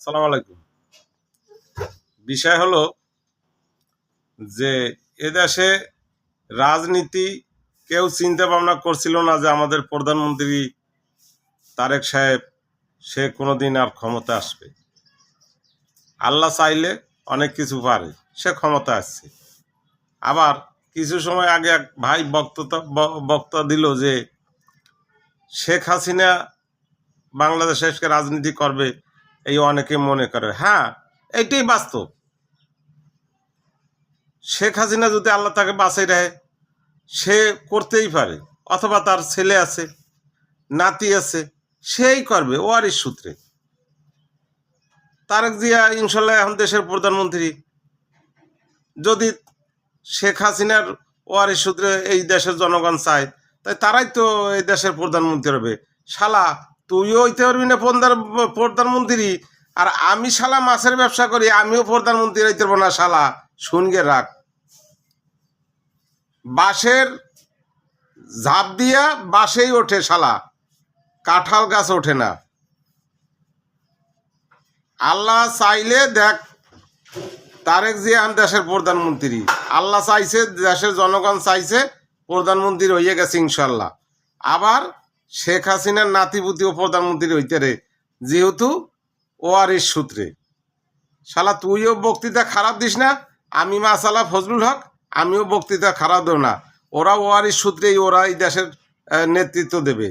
সালাম আলাইকুম। বিষয় হলো যে এদেশে রাজনীতি কেউ চিন্তা ভাবনা করছিল না যে আমাদের প্রধানমন্ত্রী তারেক সাহেব সে কোনোদিন আর ক্ষমতা আসবে। আল্লাহ চাইলে অনেক কিছু পারে, সে ক্ষমতা আসছে। আবার কিছু সময় আগে এক ভাই বক্তা দিল যে শেখ হাসিনা বাংলাদেশে রাজনীতি করবে, এই অনেকে মনে করে। হ্যাঁ, এইটাই বাস্তব। শেখ হাসিনা যদি আল্লাহ তাকে বাঁচাই রাখে, সে করতেই পারে, অথবা তার ছেলে আছে, নাতি আছে, সেই করবে ওয়ারিশ সূত্রে। তারেক জিয়া ইনশাল্লাহ এখন দেশের প্রধানমন্ত্রী। যদি শেখ হাসিনার ওয়ারিশ সূত্রে এই দেশের জনগণ চায়, তাই তারাই তো এই দেশের প্রধানমন্ত্রী হবে। শালা তুইও হইতে পারবি না প্রধানমন্ত্রী, আর আমি শালা মাছের ব্যবসা করি, আমিও প্রধানমন্ত্রী হইতে পারবো না। শালা শুনগে রাখ, বাঁশের ঝাঁপ দিয়া বাঁশেই ওঠে শালা, কাঁঠাল গাছ ওঠে না। আল্লাহ চাইলে দেখ, তারেক জিয়া দেশের প্রধানমন্ত্রী, আল্লাহ চাইছে, দেশের জনগণ চাইছে, প্রধানমন্ত্রী হইয়া গেছে ইনশাল্লাহ। আবার শেখ হাসিনার নাতিপুতিও প্রধানমন্ত্রী হইতে রে, যেহেতু ওয়ারিশ সূত্রে। শালা তুইও বক্তৃতা খারাপ দিস না, আমি মাসালা ফজলুল হক, আমিও বক্তৃতা খারাপ দেব না। ওরা ওয়ারিশ সূত্রেই ওরা এই দেশের নেতৃত্ব দেবে।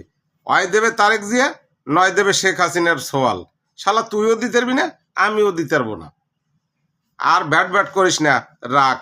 হয় দেবে তারেক জিয়া, নয় দেবে শেখ হাসিনার সোয়াল। শালা তুইও দিতে পারবি না, আমিও দিতে পারবো না। আর ব্যাট করিস না, রাখ।